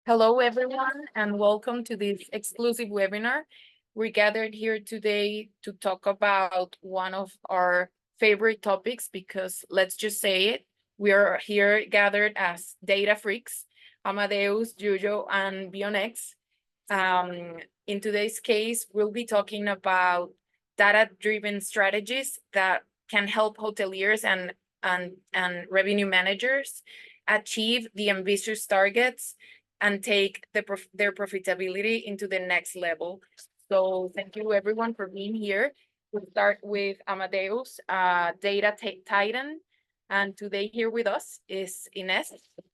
Hello, everyone, and welcome to this exclusive webinar. We gathered here today to talk about one of our favorite topics because let's just say it, we are here gathered as data freaks, Amadeus, Juyo, and BEONx. In today's case, we'll be talking about data-driven strategies that can help hoteliers and revenue managers achieve the ambitious targets and take their profitability into the next level. So thank you everyone for being here. We'll start with Amadeus, data titan. And today here with us is Inés.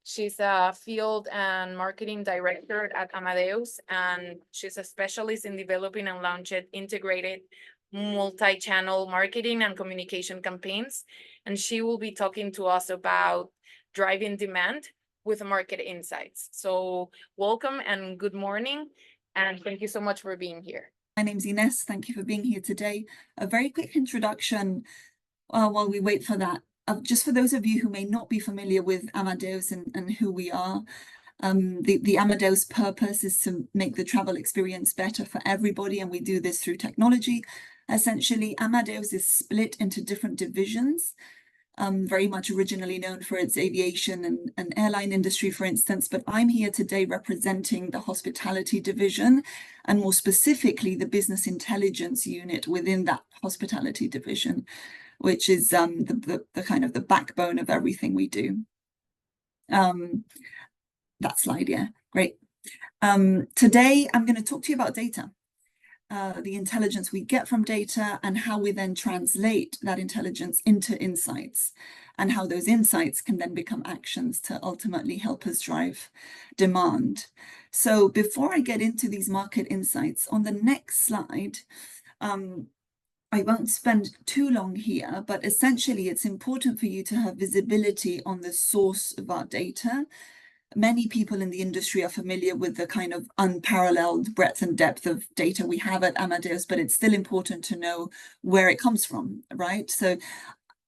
She's a field and marketing director at Amadeus, and she's a specialist in developing and launching integrated multi-channel marketing and communication campaigns. And she will be talking to us about driving demand with market insights. So welcome and good morning, and thank you so much for being here. My name's Inés. Thank you for being here today. A very quick introduction while we wait for that. Just for those of you who may not be familiar with Amadeus and who we are, the Amadeus purpose is to make the travel experience better for everybody, and we do this through technology. Essentially, Amadeus is split into different divisions. Very much originally known for its aviation and airline industry, for instance, but I'm here today representing the hospitality division, and more specifically, the business intelligence unit within that hospitality division, which is the kind of the backbone of everything we do. That slide, yeah, great. Today, I'm going to talk to you about data. The intelligence we get from data and how we then translate that intelligence into insights, and how those insights can then become actions to ultimately help us drive demand. So before I get into these market insights, on the next slide, I won't spend too long here, but essentially it's important for you to have visibility on the source of our data. Many people in the industry are familiar with the kind of unparalleled breadth and depth of data we have at Amadeus, but it's still important to know where it comes from, right? So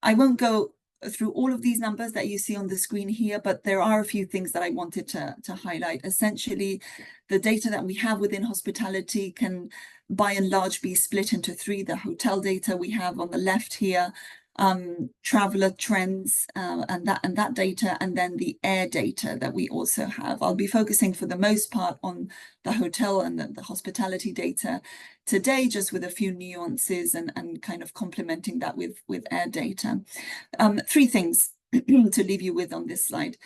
I won't go through all of these numbers that you see on the screen here, but there are a few things that I wanted to highlight. Essentially, the data that we have within hospitality can by and large be split into three. The hotel data we have on the left here, traveler trends and that data, and then the air data that we also have. I'll be focusing for the most part on the hotel and the hospitality data today, just with a few nuances and kind of complementing that with air data. Three things to leave you with on this slide.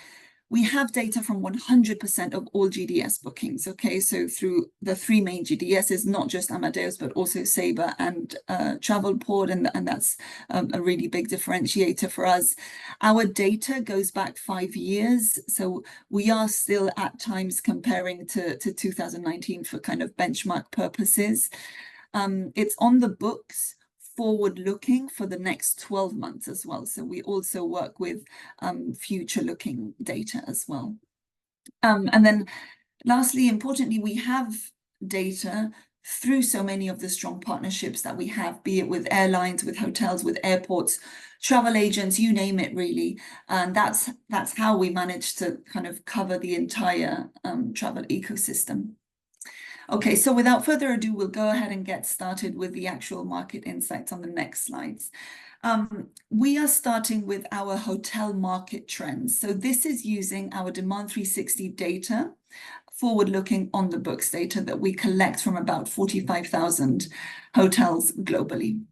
We have data from 100% of all GDS bookings, okay? So through the three main GDSs, not just Amadeus, but also Sabre and Travelport, and that's a really big differentiator for us. Our data goes back 5 years, so we are still at times comparing to 2019 for kind of benchmark purposes. It's on the books, forward-looking for the next 12 months as well. So we also work with future-looking data as well. And then lastly, importantly, we have data through so many of the strong partnerships that we have, be it with airlines, with hotels, with airports, travel agents, you name it really. And that's how we manage to kind of cover the entire travel ecosystem. Okay, so without further ado, we'll go ahead and get started with the actual market insights on the next slides. We are starting with our hotel market trends. So this is using our Demand 360 data, forward-looking on the books data that we collect from about 45,000 hotels globally.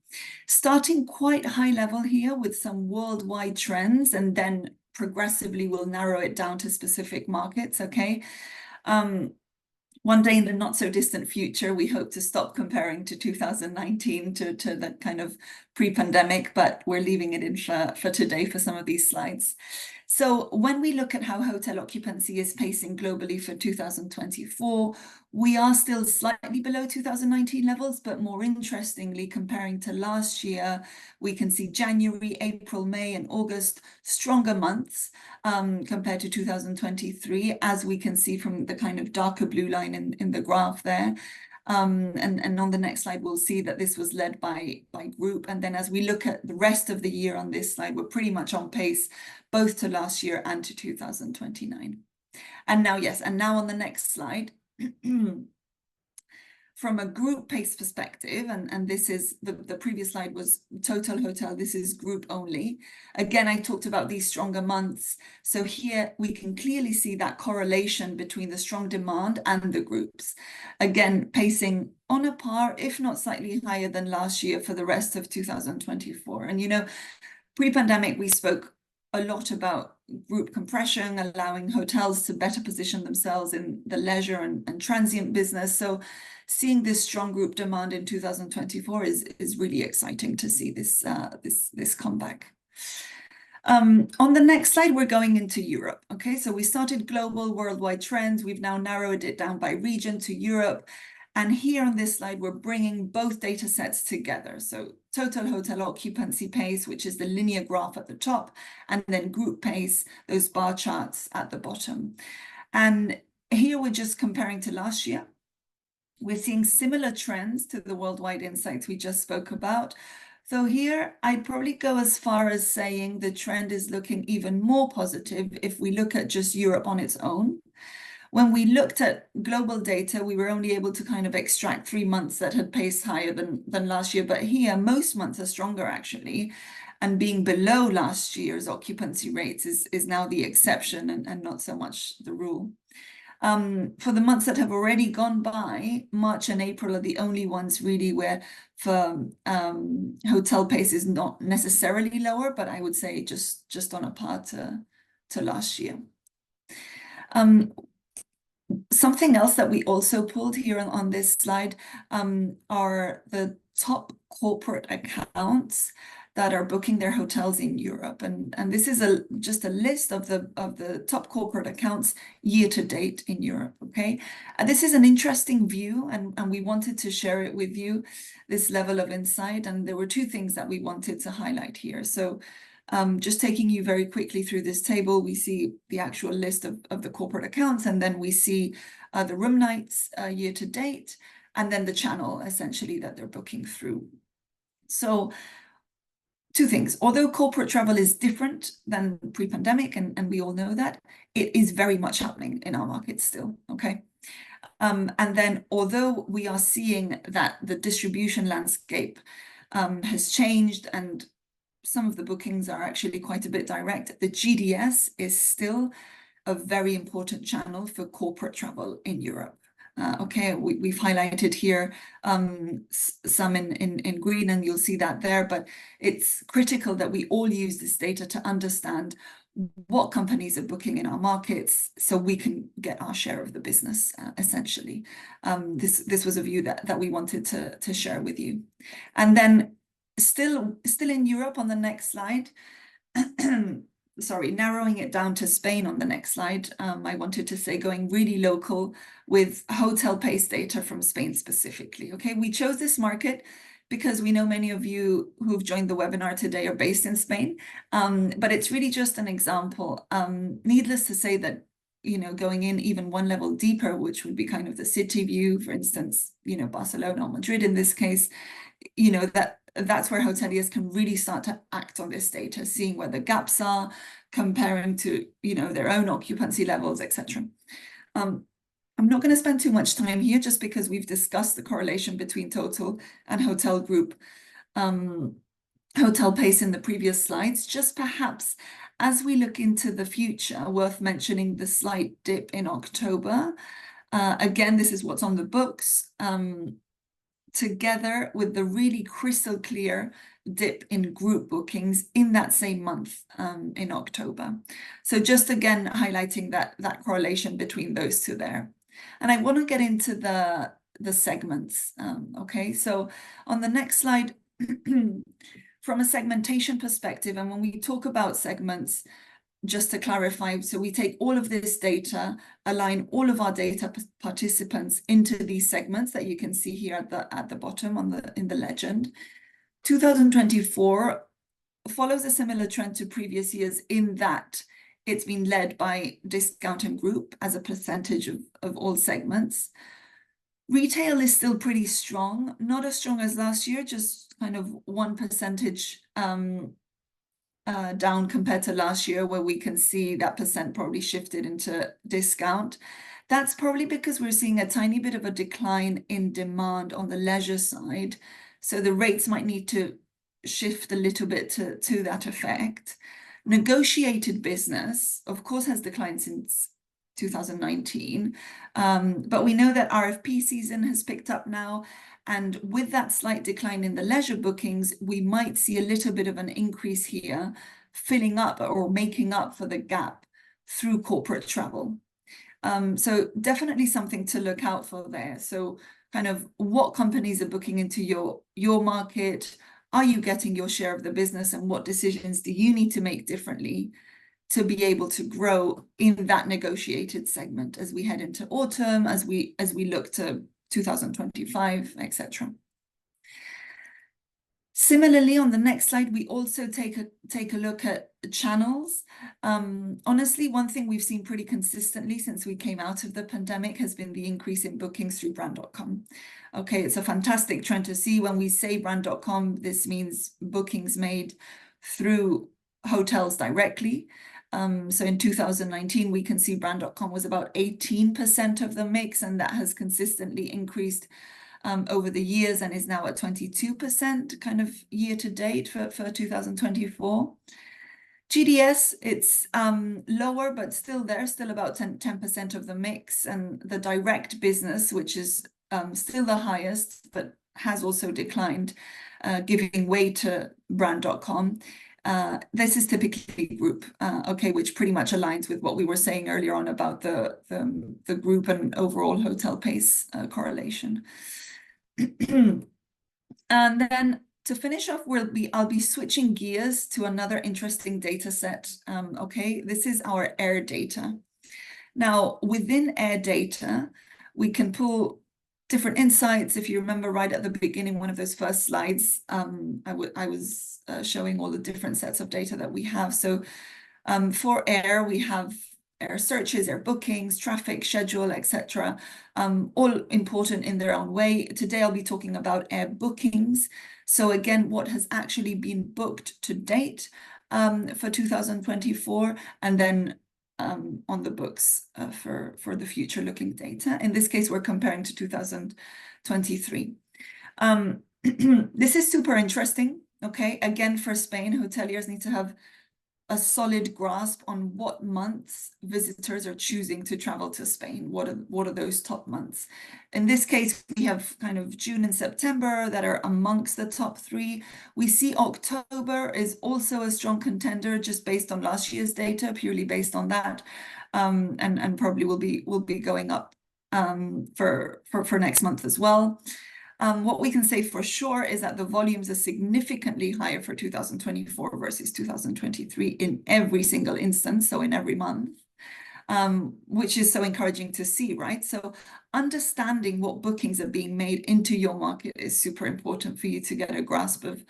Starting quite high level here with some worldwide trends, and then progressively we'll narrow it down to specific markets, okay? One day in the not so distant future, we hope to stop comparing to 2019 to the kind of pre-pandemic, but we're leaving it in for today for some of these slides. So when we look at how hotel occupancy is pacing globally for 2024, we are still slightly below 2019 levels, but more interestingly, comparing to last year, we can see January, April, May, and August stronger months compared to 2023, as we can see from the kind of darker blue line in the graph there. And on the next slide, we'll see that this was led by group. And then as we look at the rest of the year on this slide, we're pretty much on pace, both to last year and to 2029. And now, yes, and now on the next slide, from a group pace perspective, and this is, the previous slide was total hotel, this is group only. Again, I talked about these stronger months. So here we can clearly see that correlation between the strong demand and the groups. Again, pacing on a par, if not slightly higher than last year for the rest of 2024. And, you know, pre-pandemic, we spoke a lot about group compression, allowing hotels to better position themselves in the leisure and transient business. So seeing this strong group demand in 2024 is really exciting to see this, this comeback. On the next slide, we're going into Europe. Okay, so we started global worldwide trends. We've now narrowed it down by region to Europe. And here on this slide, we're bringing both data sets together. So total hotel occupancy pace, which is the linear graph at the top, and then group pace, those bar charts at the bottom. And here we're just comparing to last year. We're seeing similar trends to the worldwide insights we just spoke about. So here, I'd probably go as far as saying the trend is looking even more positive if we look at just Europe on its own. When we looked at global data, we were only able to kind of extract 3 months that had paced higher than last year. But here, most months are stronger, actually. And being below last year's occupancy rates is now the exception and not so much the rule. For the months that have already gone by, March and April are the only ones really where for hotel pace is not necessarily lower, but I would say just on a par to last year. Something else that we also pulled here on this slide are the top corporate accounts that are booking their hotels in Europe. And this is just a list of the top corporate accounts year to date in Europe, okay? And this is an interesting view, and we wanted to share it with you, this level of insight. And there were 2 things that we wanted to highlight here. So just taking you very quickly through this table, we see the actual list of the corporate accounts, and then we see the room nights year to date, and then the channel essentially that they're booking through. So 2 things. Although corporate travel is different than pre-pandemic, and we all know that, it is very much happening in our market still, okay? And then although we are seeing that the distribution landscape has changed and some of the bookings are actually quite a bit direct, the GDS is still a very important channel for corporate travel in Europe. Okay, we've highlighted here some in green, and you'll see that there, but it's critical that we all use this data to understand what companies are booking in our markets so we can get our share of the business, essentially. This was a view that we wanted to share with you. And then still in Europe on the next slide, sorry, narrowing it down to Spain on the next slide, I wanted to say going really local with hotel pace data from Spain specifically. Okay, we chose this market because we know many of you who've joined the webinar today are based in Spain, but it's really just an example. Needless to say that, you know, going in even one level deeper, which would be kind of the city view, for instance, you know, Barcelona or Madrid in this case, you know, that's where hoteliers can really start to act on this data, seeing where the gaps are, comparing to, you know, their own occupancy levels, etc. I'm not going to spend too much time here just because we've discussed the correlation between total and hotel group hotel pace in the previous slides. Just perhaps as we look into the future, worth mentioning the slight dip in October. Again, this is what's on the books. Together with the really crystal clear dip in group bookings in that same month in October. So just again highlighting that correlation between those 2 there. And I want to get into the segments. Okay, so on the next slide, from a segmentation perspective, and when we talk about segments, just to clarify, so we take all of this data, align all of our data participants into these segments that you can see here at the bottom in the legend. 2024 follows a similar trend to previous years in that it's been led by discount and group as a percentage of all segments. Retail is still pretty strong, not as strong as last year, just kind of 1 percentage down compared to last year, where we can see that percent probably shifted into discount. That's probably because we're seeing a tiny bit of a decline in demand on the leisure side. So the rates might need to shift a little bit to that effect. Negotiated business, of course, has declined since 2019. But we know that RFP season has picked up now. And with that slight decline in the leisure bookings, we might see a little bit of an increase here, filling up or making up for the gap through corporate travel. So definitely something to look out for there. So kind of what companies are booking into your market? Are you getting your share of the business, and what decisions do you need to make differently to be able to grow in that negotiated segment as we head into autumn, as we look to 2025, etc. Similarly, on the next slide, we also take a look at channels. Honestly, one thing we've seen pretty consistently since we came out of the pandemic has been the increase in bookings through brand.com. Okay, it's a fantastic trend to see. When we say brand.com, this means bookings made through hotels directly. So in 2019, we can see brand.com was about 18% of the mix, and that has consistently increased over the years and is now at 22% kind of year to date for 2024. GDS, it's lower, but still there, still about 10% of the mix. And the direct business, which is still the highest, but has also declined, giving way to brand.com. This is typically group, okay, which pretty much aligns with what we were saying earlier on about the group and overall hotel pace correlation. And then to finish off, I'll be switching gears to another interesting data set. Okay, this is our air data. Now, within air data, we can pull different insights. If you remember right at the beginning, one of those first slides, I was showing all the different sets of data that we have. So for air, we have air searches, air bookings, traffic, schedule, etc. All important in their own way. Today, I'll be talking about air bookings. So again, what has actually been booked to date for 2024, and then on the books for the future looking data. In this case, we're comparing to 2023. This is super interesting. Okay, again, for Spain, hoteliers need to have a solid grasp on what months visitors are choosing to travel to Spain. What are those top months? In this case, we have kind of June and September that are amongst the top three. We see October is also a strong contender, just based on last year's data, purely based on that, and probably will be going up for next month as well. What we can say for sure is that the volumes are significantly higher for 2024 versus 2023 in every single instance, so in every month, which is so encouraging to see, right? So understanding what bookings are being made into your market is super important for you to get a grasp of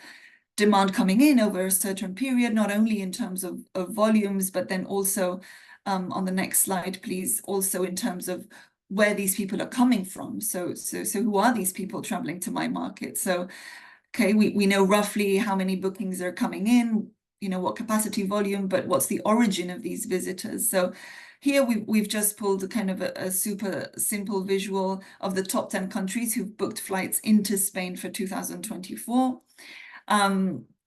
demand coming in over a certain period, not only in terms of volumes, but then also on the next slide, please, also in terms of where these people are coming from. So who are these people traveling to my market? So, okay, we know roughly how many bookings are coming in, you know, what capacity volume, but what's the origin of these visitors? So here we've just pulled a kind of a super simple visual of the top 10 countries who've booked flights into Spain for 2024.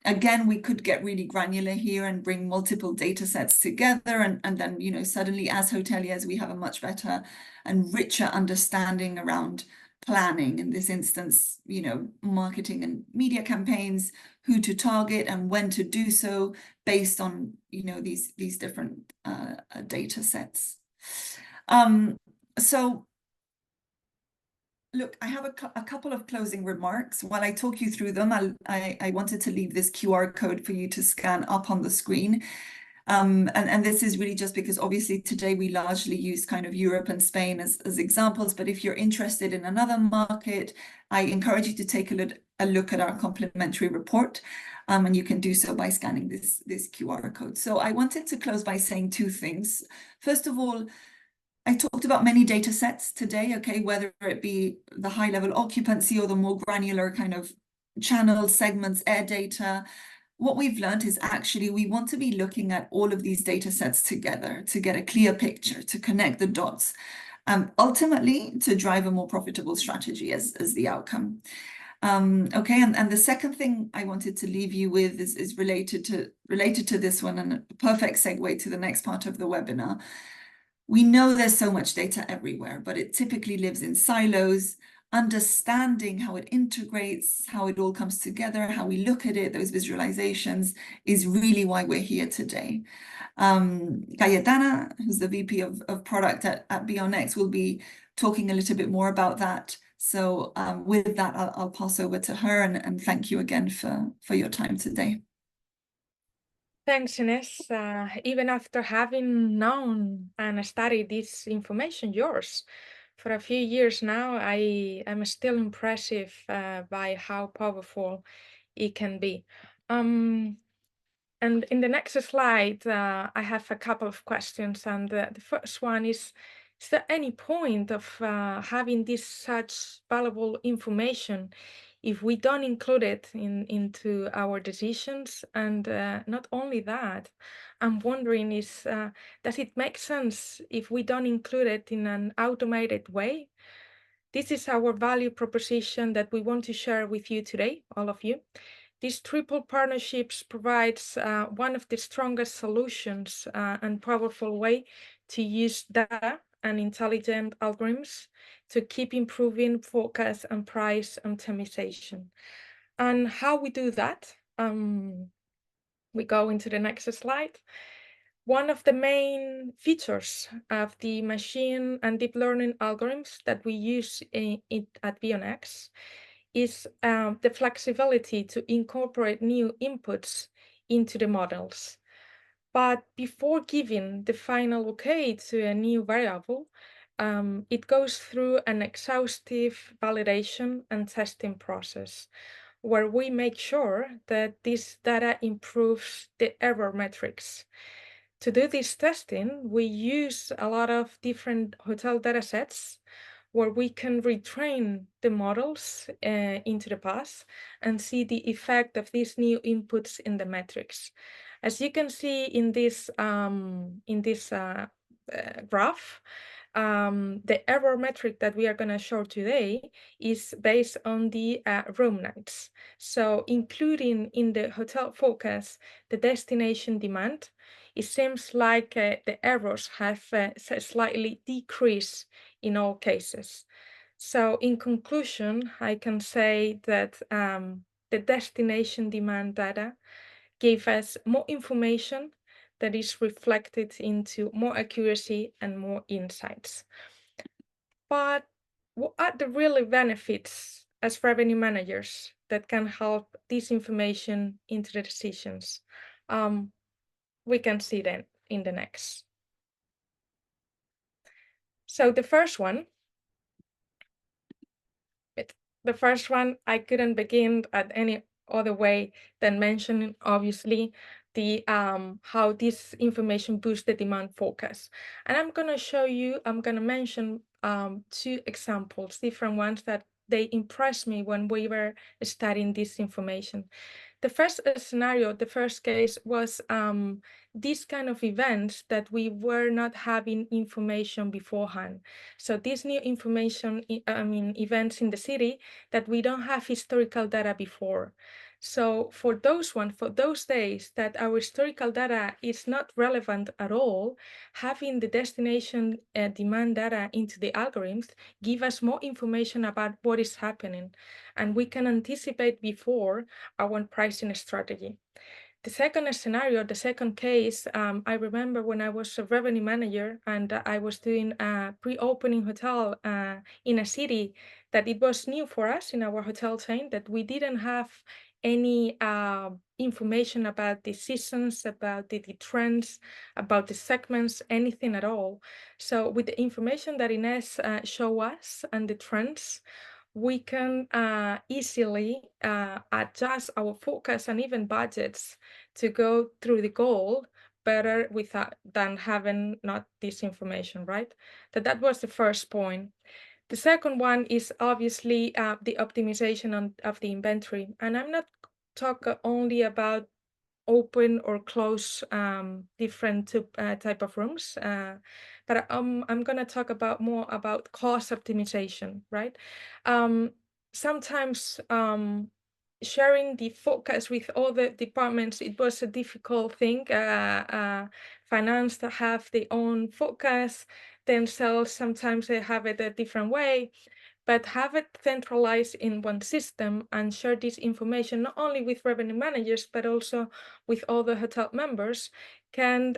Again, we could get really granular here and bring multiple data sets together. And then, you know, suddenly as hoteliers, we have a much better and richer understanding around planning, in this instance, you know, marketing and media campaigns, who to target and when to do so based on, you know, these different data sets. So look, I have a couple of closing remarks. While I talk you through them, I wanted to leave this QR code for you to scan up on the screen. And this is really just because obviously today we largely use kind of Europe and Spain as examples, but if you're interested in another market, I encourage you to take a look at our complimentary report, and you can do so by scanning this QR code. So I wanted to close by saying two things. First of all, I talked about many data sets today, okay, whether it be the high level occupancy or the more granular kind of channel segments, air data. what we've learned is actually we want to be looking at all of these data sets together to get a clear picture, to connect the dots, ultimately to drive a more profitable strategy as the outcome. Okay, and the second thing I wanted to leave you with is related to this one, and a perfect segue to the next part of the webinar. We know there's so much data everywhere, but it typically lives in silos. Understanding how it integrates, how it all comes together, how we look at it, those visualizations, is really why we're here today. Cayetana, who's the VP of product at BEONx, will be talking a little bit more about that. So with that, I'll pass over to her, and thank you again for your time today. Thanks, Inés. Even after having known and studied this information, yours, for a few years now, I am still impressed by how powerful it can be. And in the next slide, I have a couple of questions. And the first one is there any point of having this such valuable information if we don't include it into our decisions? And not only that, I'm wondering does it make sense if we don't include it in an automated way? This is our value proposition that we want to share with you today, all of you. These triple partnerships provides one of the strongest solutions and powerful way to use data and intelligent algorithms to keep improving focus and price optimization. And how we do that? We go into the next slide. One of the main features of the machine and deep learning algorithms that we use at BEONx is the flexibility to incorporate new inputs into the models. But before giving the final okay to a new variable, it goes through an exhaustive validation and testing process where we make sure that this data improves the error metrics. To do this testing, we use a lot of different hotel data sets where we can retrain the models into the past and see the effect of these new inputs in the metrics. As you can see in this graph, the error metric that we are going to show today is based on the room nights. So including in the hotel focus the destination demand, it seems like the errors have slightly decreased in all cases. So in conclusion, I can say that the destination demand data gave us more information that is reflected into more accuracy and more insights. But what are the real benefits as revenue managers that can help this information into the decisions? We can see that in the next. So the first one, I couldn't begin at any other way than mentioning, obviously, the how this information boosts the demand focus. And I'm going to mention two examples, different ones that they impressed me when we were studying this information. The first scenario, the first case was this kind of events that we were not having information beforehand. So this new information, events in the city that we don't have historical data before. So for those days that our historical data is not relevant at all, having the destination demand data into the algorithms give us more information about what is happening, and we can anticipate before our pricing strategy. The second scenario, the second case, I remember when I was a revenue manager and I was doing a pre-opening hotel in a city that it was new for us in our hotel chain, that we didn't have any information about the seasons, about the trends, about the segments, anything at all. So with the information that Inés showed us and the trends, we can easily adjust our focus and even budgets to go through the goal better than having not this information, right? That was the first point. The second one is obviously the optimization of the inventory. And I'm not talking only about open or close different type of rooms. But I'm going to talk more about cost optimization, right? Sometimes sharing the focus with other departments, it was a difficult thing. Finance to have their own focus, then sales, sometimes they have it a different way. But have it centralized in one system and share this information not only with revenue managers, but also with other hotel members can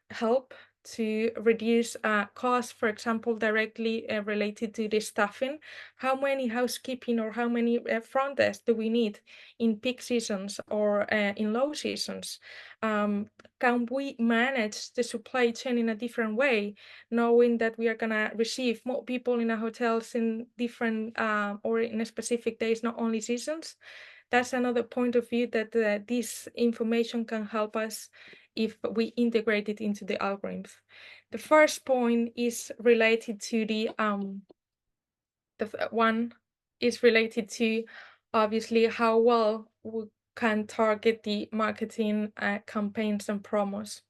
help to reduce costs, for example, directly related to the staffing. How many housekeeping or how many front desk do we need in peak seasons or in low seasons? Can we manage the supply chain in a different way, knowing that we are going to receive more people in our hotels in different or in specific days, not only seasons? That's another point of view that this information can help us if we integrate it into the algorithms. The first point is related to one is related to obviously how well we can target the marketing campaigns and promos.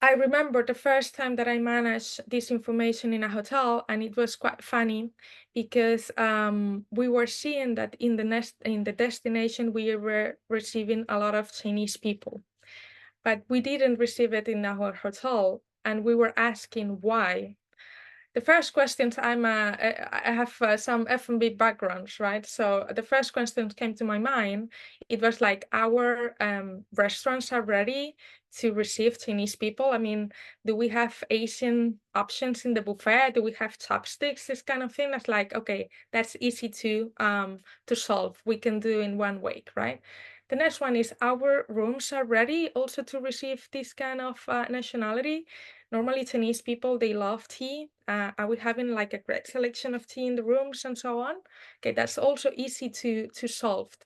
I remember the first time that I managed this information in a hotel, and it was quite funny because we were seeing that in the destination we were receiving a lot of Chinese people, but we didn't receive it in our hotel, and we were asking why. The first questions, I have some F&B backgrounds, right? So the first question came to my mind. It was like, our restaurants are ready to receive Chinese people. I mean, do we have Asian options in the buffet? Do we have chopsticks? This kind of thing. That's like, okay, that's easy to solve. We can do in one week, right? The next one is, our rooms are ready also to receive this kind of nationality. Normally, Chinese people, they love tea. Are we having like a great selection of tea in the rooms and so on? Okay, that's also easy to solve.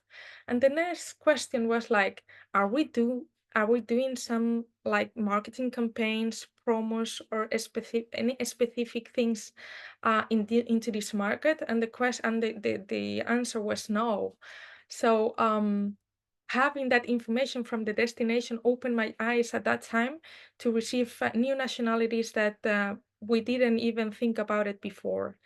And the next question was like, are we doing some like marketing campaigns, promos, or any specific things into this market? And the answer was no. So having that information from the destination opened my eyes at that time to receive new nationalities that we didn't even think about it before.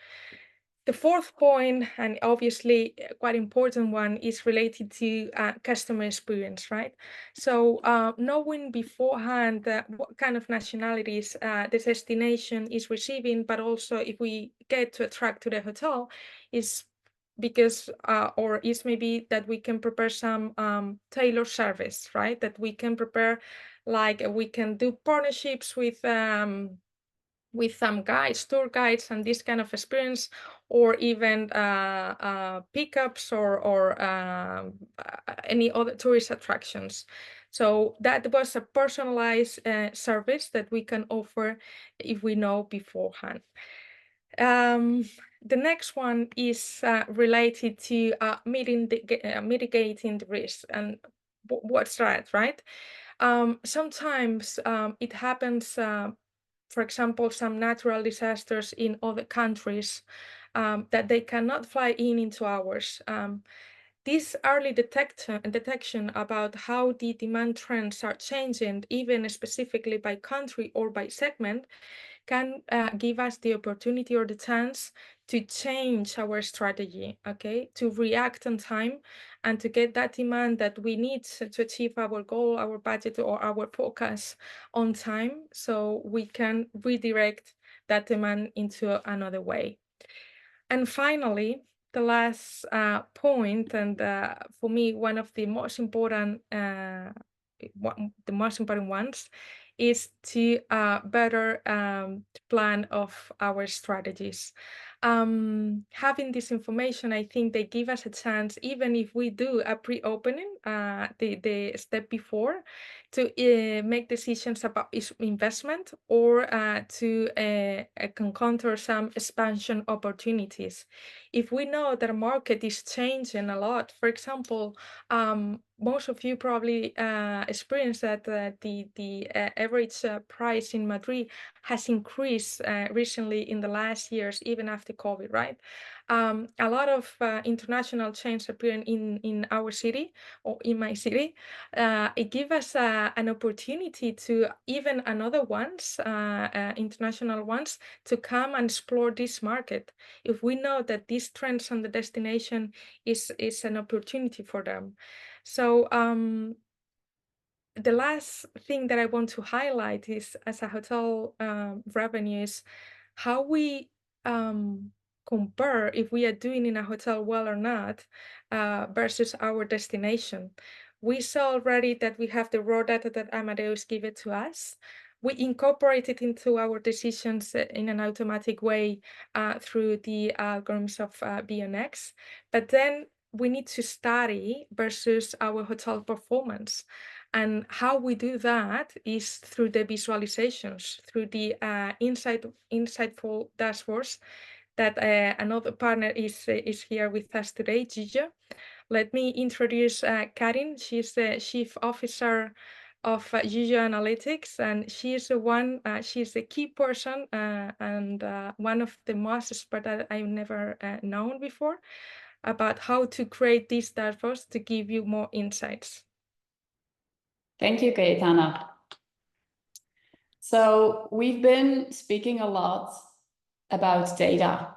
The fourth point, and obviously quite important one, is related to customer experience, right? So knowing beforehand what kind of nationalities the destination is receiving, but also if we get to attract to the hotel, is because or is maybe that we can prepare some tailored service, right? That we can prepare, like we can do partnerships with some guides, tour guides, and this kind of experience, or even pickups or any other tourist attractions. So that was a personalized service that we can offer if we know beforehand. The next one is related to mitigating the risk. And what's that, right? Sometimes it happens, for example, some natural disasters in other countries that they cannot fly into ours. This early detection about how the demand trends are changing, even specifically by country or by segment, can give us the opportunity or the chance to change our strategy, okay, to react on time and to get that demand that we need to achieve our goal, our budget, or our focus on time, so we can redirect that demand into another way. And finally, the last point, and for me, one of the most important ones, is to better plan of our strategies. Having this information, I think they give us a chance, even if we do a pre-opening, the step before, to make decisions about investment or to encounter some expansion opportunities. If we know that the market is changing a lot, for example, most of you probably experienced that the average price in Madrid has increased recently in the last years, even after COVID, right? A lot of international chains appearing in our city or in my city. It gives us an opportunity to even another ones, international ones, to come and explore this market. If we know that these trends on the destination is an opportunity for them. So the last thing that I want to highlight is, as a hotel revenue, is how we compare if we are doing in a hotel well or not versus our destination. We saw already that we have the raw data that Amadeus give it to us. We incorporate it into our decisions in an automatic way through the algorithms of BEONx. But then we need to study versus our hotel performance. And how we do that is through the visualizations, through the insightful dashboards that another partner is here with us today, Juyo. Let me introduce Karin. She's the Chief Officer of Juyo Analytics, and she's the key person and one of the most expert that I've never known before about how to create these dashboards to give you more insights. Thank you, Cayetana. So we've been speaking a lot about data,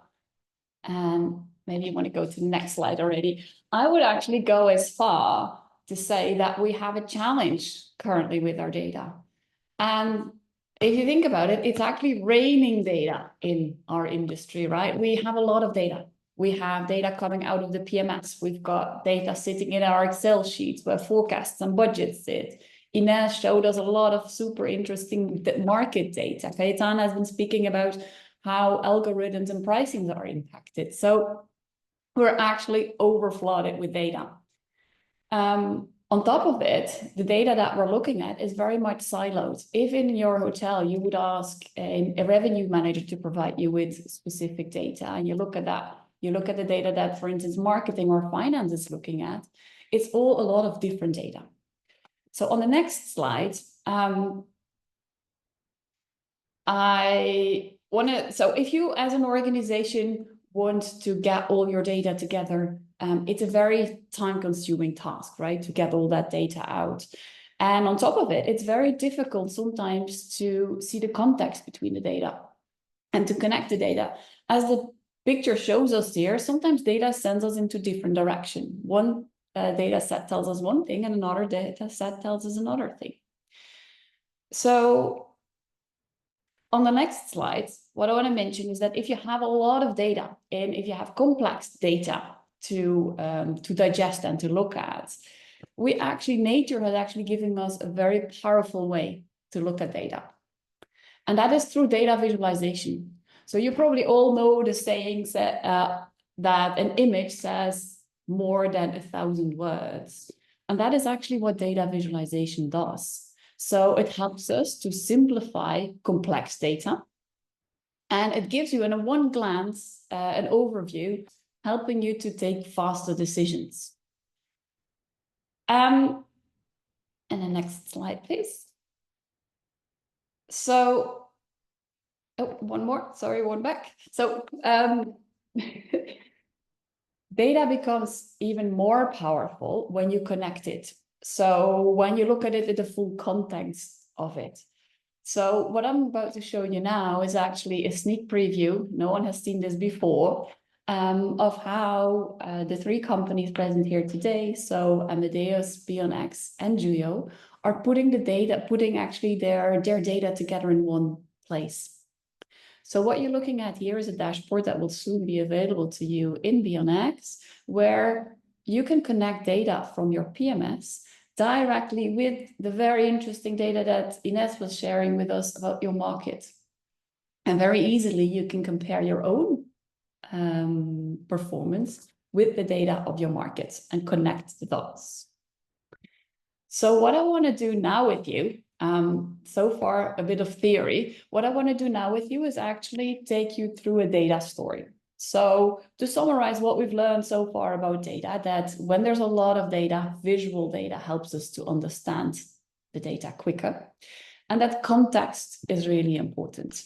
and maybe you want to go to the next slide already. I would actually go as far to say that we have a challenge currently with our data. And if you think about it, it's actually raining data in our industry, right? We have a lot of data. We have data coming out of the PMS. We've got data sitting in our Excel sheets where forecasts and budgets sit. Inés showed us a lot of super interesting market data. Cayetana has been speaking about how algorithms and pricings are impacted. So we're actually overflooded with data. On top of it, the data that we're looking at is very much siloed. If in your hotel you would ask a revenue manager to provide you with specific data, and you look at that, you look at the data that, for instance, marketing or finance is looking at, it's all a lot of different data. So on the next slide, so if you as an organization want to get all your data together, it's a very time-consuming task, right? To get all that data out. And on top of it, it's very difficult sometimes to see the context between the data and to connect the data. As the picture shows us here, sometimes data sends us into different direction. One data set tells us one thing and another data set tells us another thing. So on the next slide, what I want to mention is that if you have a lot of data and if you have complex data to digest and to look at, nature has actually given us a very powerful way to look at data. And that is through data visualization. So you probably all know the sayings that an image says more than 1,000 words. And that is actually what data visualization does. So it helps us to simplify complex data. And it gives you in a one glance, an overview, helping you to take faster decisions. And the next slide, please. So, one more, sorry, one back. So data becomes even more powerful when you connect it. So when you look at it in the full context of it. So what I'm about to show you now is actually a sneak preview. No one has seen this before, of how the three companies present here today, so Amadeus, BEONx, and Juyo, are putting actually their data together in one place. So what you're looking at here is a dashboard that will soon be available to you in BEONx, where you can connect data from your PMS directly with the very interesting data that Inés was sharing with us about your market. And very easily you can compare your own performance with the data of your market and connect the dots. So what I want to do now with you, so far a bit of theory, what I want to do now with you is actually take you through a data story. So to summarize what we've learned so far about data, that when there's a lot of data, visual data helps us to understand the data quicker, and that context is really important.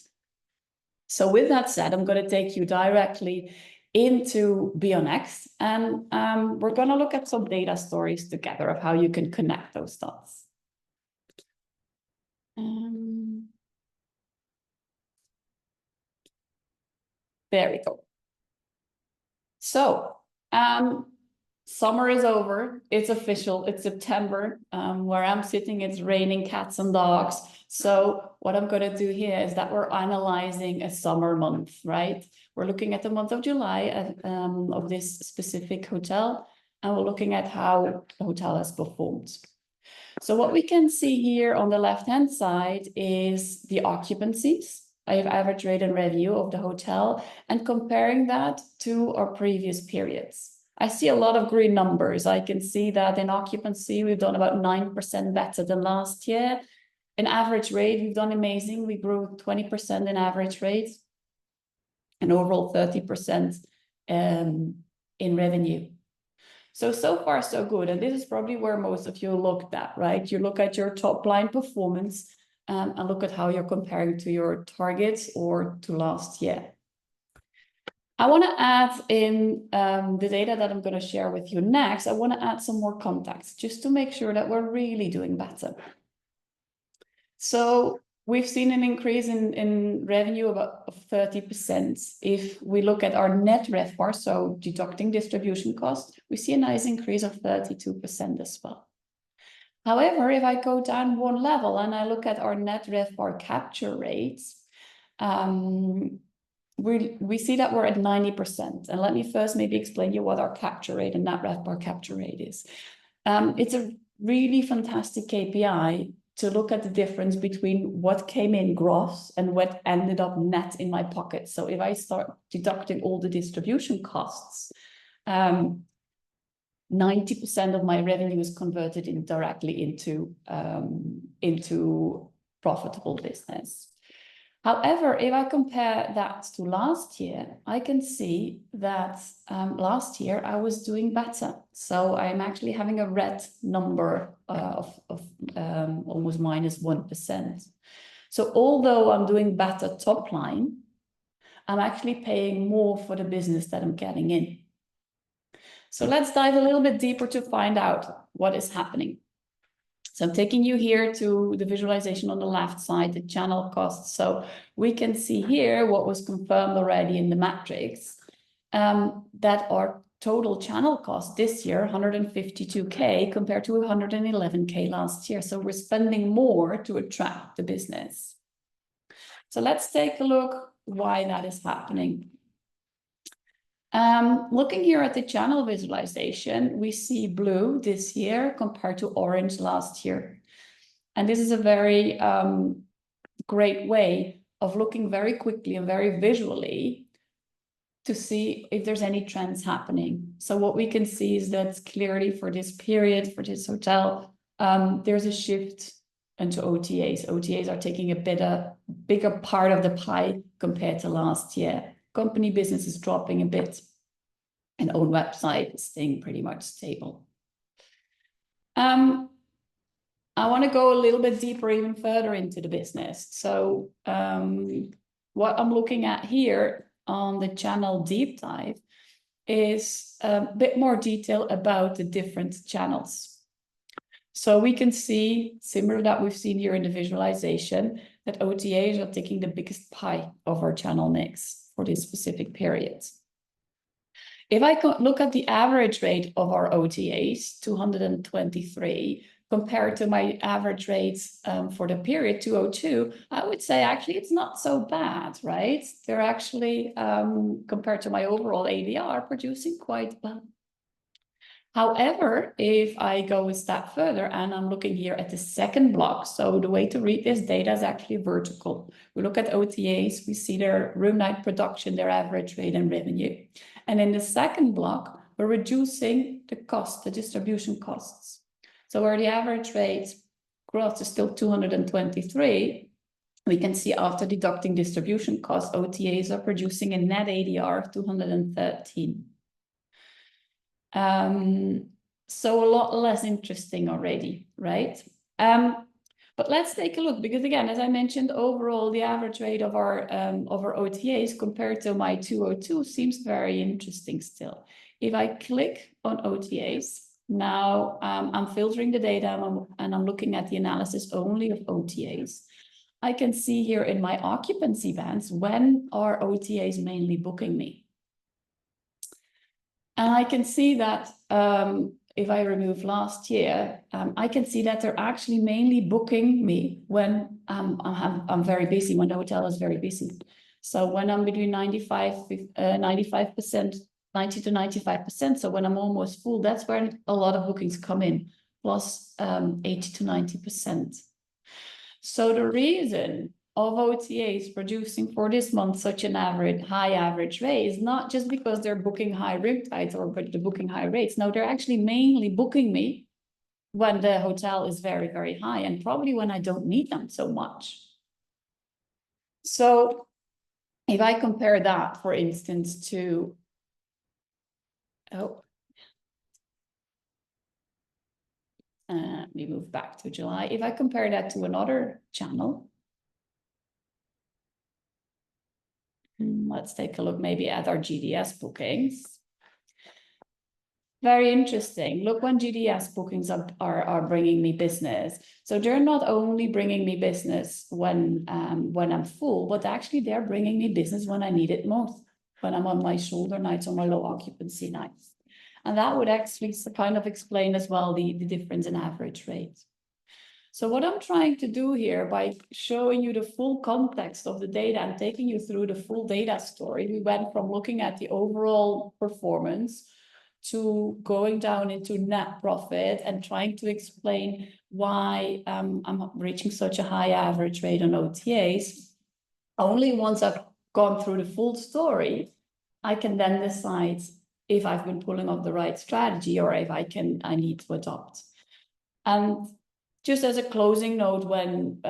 So with that said, I'm going to take you directly into BEONx, and we're going to look at some data stories together of how you can connect those dots. There we go. So summer is over. It's official. It's September. Where I'm sitting, it's raining cats and dogs. So what I'm going to do here is that we're analyzing a summer month, right? We're looking at the month of July of this specific hotel, and we're looking at how the hotel has performed. So what we can see here on the left-hand side is the occupancies. I have average rate and revenue of the hotel and comparing that to our previous periods. I see a lot of green numbers. I can see that in occupancy, we've done about 9% better than last year. In average rate, we've done amazing. We grew 20% in average rate and overall 30% in revenue. So far, so good. And this is probably where most of you looked at, right? You look at your top line performance and look at how you're comparing to your targets or to last year. I want to add in the data that I'm going to share with you next. I want to add some more context just to make sure that we're really doing better. So we've seen an increase in revenue of 30%. If we look at our net RevPAR, so deducting distribution costs, we see a nice increase of 32% as well. However, if I go down one level and I look at our net RevPAR capture rates, we see that we're at 90%. And let me first maybe explain you what our capture rate and net RevPAR capture rate is. It's a really fantastic KPI to look at the difference between what came in gross and what ended up net in my pocket. So if I start deducting all the distribution costs, 90% of my revenue is converted directly into profitable business. However, if I compare that to last year, I can see that last year I was doing better. So I'm actually having a red number of almost -1%. So although I'm doing better top line, I'm actually paying more for the business that I'm getting in. So let's dive a little bit deeper to find out what is happening. So I'm taking you here to the visualization on the left side, the channel costs. So we can see here what was confirmed already in the matrix, that our total channel cost this year, 152K compared to 111K last year. So we're spending more to attract the business. So let's take a look why that is happening. Looking here at the channel visualization, we see blue this year compared to orange last year. And this is a very great way of looking very quickly and very visually to see if there's any trends happening. So what we can see is that clearly for this period, for this hotel, there's a shift into OTAs. OTAs are taking a bigger part of the pie compared to last year. Company business is dropping a bit, and own website is staying pretty much stable. I want to go a little bit deeper, even further into the business. So what I'm looking at here on the channel deep dive is a bit more detail about the different channels. So we can see, similar that we've seen here in the visualization, that OTAs are taking the biggest pie of our channel mix for this specific period. If I look at the average rate of our OTAs, 223, compared to my average rates for the period 202, I would say actually it's not so bad, right? They're actually, compared to my overall ADR, producing quite well. However, if I go a step further and I'm looking here at the second block, so the way to read this data is actually vertical. We look at OTAs, we see their room night production, their average rate and revenue. And in the second block, we're reducing the cost, the distribution costs. So where the average rate growth is still 223, we can see after deducting distribution costs, OTAs are producing a net ADR of 213. So a lot less interesting already, right? But let's take a look, because again, as I mentioned, overall, the average rate of our OTAs compared to my 202 seems very interesting still. If I click on OTAs, now I'm filtering the data and I'm looking at the analysis only of OTAs. I can see here in my occupancy bands, when are OTAs mainly booking me? And I can see that if I remove last year, I can see that they're actually mainly booking me when I'm very busy, when the hotel is very busy. So when I'm between 95%, 90 to 95%, so when I'm almost full, that's when a lot of bookings come in, plus 80 to 90%. So the reason of OTAs producing for this month such an high average rate is not just because they're booking high room types or they're booking high rates. No, they're actually mainly booking me when the hotel is very, very high, and probably when I don't need them so much. So if I compare that, for instance, to we move back to July. If I compare that to another channel, let's take a look maybe at our GDS bookings. Very interesting. Look when GDS bookings are bringing me business. So they're not only bringing me business when I'm full, but actually they're bringing me business when I need it most, when I'm on my shoulder nights or my low occupancy nights. And that would actually kind of explain as well the difference in average rates. So what I'm trying to do here by showing you the full context of the data and taking you through the full data story, we went from looking at the overall performance to going down into net profit and trying to explain why I'm reaching such a high average rate on OTAs. Only once I've gone through the full story, I can then decide if I've been pulling off the right strategy or if I need to adopt. And just as a closing note, when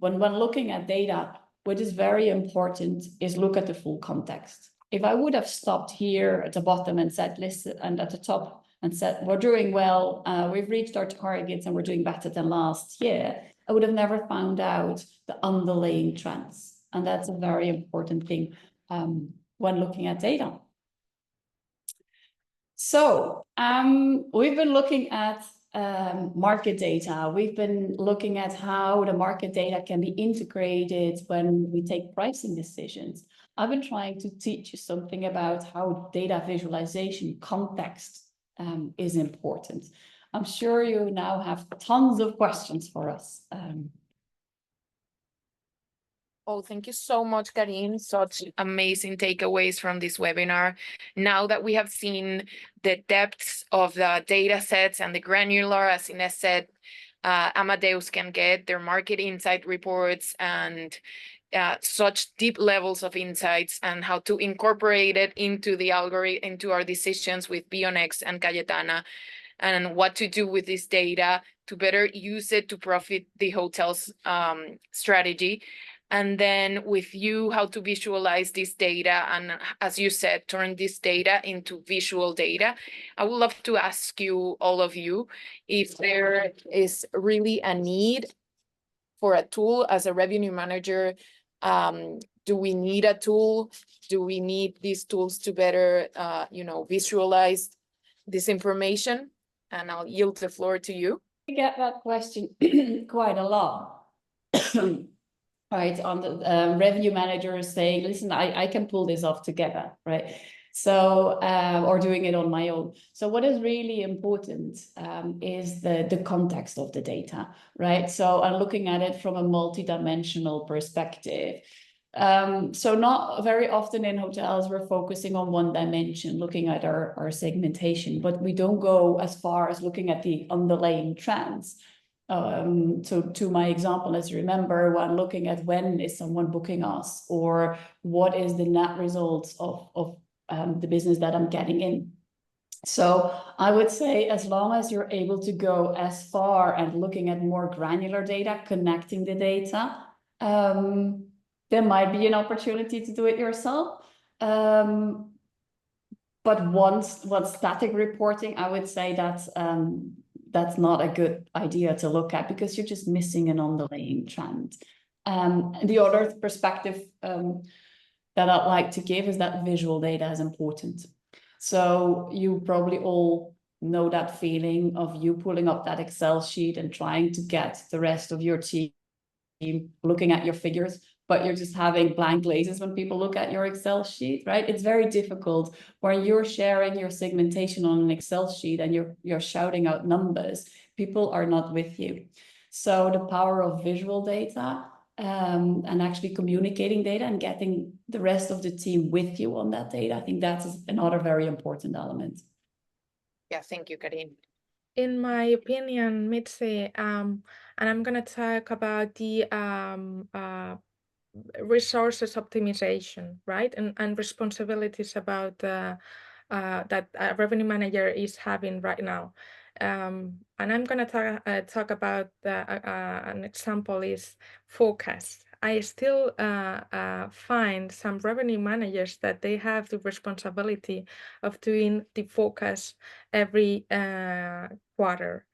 looking at data, what is very important is look at the full context. If I would have stopped here at the bottom and said, listen, and at the top and said, we're doing well, we've reached our targets and we're doing better than last year, I would have never found out the underlying trends. And that's a very important thing when looking at data. So we've been looking at market data. We've been looking at how the market data can be integrated when we take pricing decisions. I've been trying to teach you something about how data visualization context is important. I'm sure you now have tons of questions for us. Oh, thank you so much, Karin. Such amazing takeaways from this webinar. Now that we have seen the depths of the data sets and the granular, as Inés said, Amadeus can get their market insight reports and such deep levels of insights and how to incorporate it into the algorithm, into our decisions with BEONx and Cayetana, and what to do with this data to better use it to profit the hotel's strategy. And then with you, how to visualize this data and, as you said, turn this data into visual data. I would love to ask you, all of you, if there is really a need for a tool as a revenue manager. Do we need a tool? Do we need these tools to better, visualize this information? And I'll yield the floor to you. I get that question quite a lot. Right, on the revenue manager saying, listen, I can pull this off together, right? So, or doing it on my own. So what is really important is the context of the data, right? So I'm looking at it from a multidimensional perspective. So not very often in hotels, we're focusing on one dimension, looking at our segmentation, but we don't go as far as looking at the underlying trends. To my example, let's remember when looking at when is someone booking us, or what is the net results of the business that I'm getting in. So I would say as long as you're able to go as far and looking at more granular data, connecting the data, there might be an opportunity to do it yourself. But once static reporting, I would say that's not a good idea to look at, because you're just missing an underlying trend. The other perspective that I'd like to give is that visual data is important. So you probably all know that feeling of you pulling up that Excel sheet and trying to get the rest of your team looking at your figures, but you're just having blank glazes when people look at your Excel sheet, right? It's very difficult when you're sharing your segmentation on an Excel sheet and you're shouting out numbers. People are not with you. So the power of visual data and actually communicating data and getting the rest of the team with you on that data, I think that's another very important element. Yeah, thank you, Karin. In my opinion, Mitzi, and I'm going to talk about the resources optimization, right? And responsibilities about that a revenue manager is having right now. And I'm going to talk about an example is forecast. I still find some revenue managers that they have the responsibility of doing the forecast every quarter.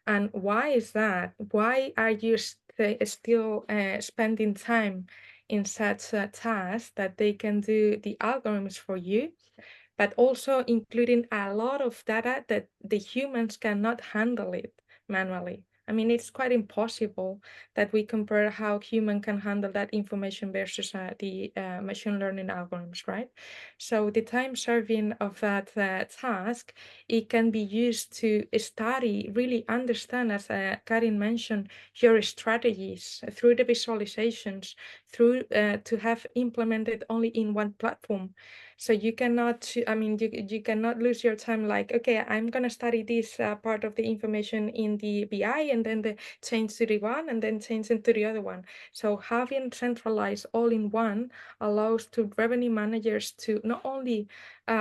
And why is that? Why are you still spending time in such a task that they can do the algorithms for you, but also including a lot of data that the humans cannot handle it manually? I mean, it's quite impossible that we compare how human can handle that information versus the machine learning algorithms, right? So the time serving of that task, it can be used to study, really understand, as Karin mentioned, your strategies through the visualizations, through to have implemented only in one platform. So you cannot, I mean, you cannot lose your time like, okay, I'm going to study this part of the information in the BI and then change to the one and then change into the other one. So having centralized all in one allows to revenue managers to not only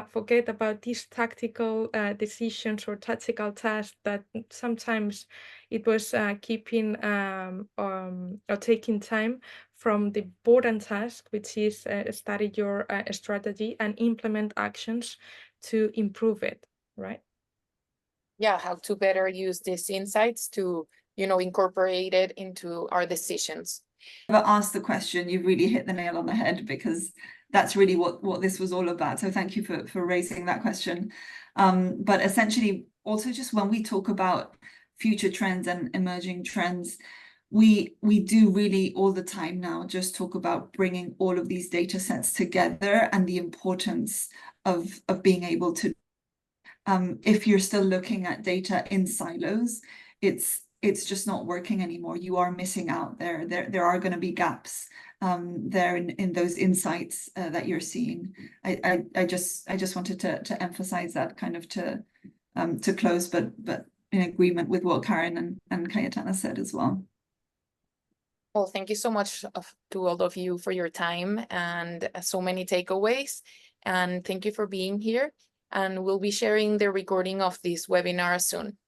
forget about these tactical decisions or tactical tasks that sometimes it was keeping or taking time from the important task, which is study your strategy and implement actions to improve it, right? Yeah, how to better use these insights to, incorporate it into our decisions. I've asked the question, you've really hit the nail on the head, because that's really what this was all about. So thank you for raising that question. But essentially, also just when we talk about future trends and emerging trends, we do really all the time now just talk about bringing all of these data sets together and the importance of being able to, if you're still looking at data in silos, it's just not working anymore. You are missing out there. There are going to be gaps there in those insights that you're seeing. I just wanted to emphasize that kind of to close, but in agreement with what Karin and Cayetana said as well. Well, thank you so much to all of you for your time and so many takeaways. And thank you for being here. And we'll be sharing the recording of this webinar soon.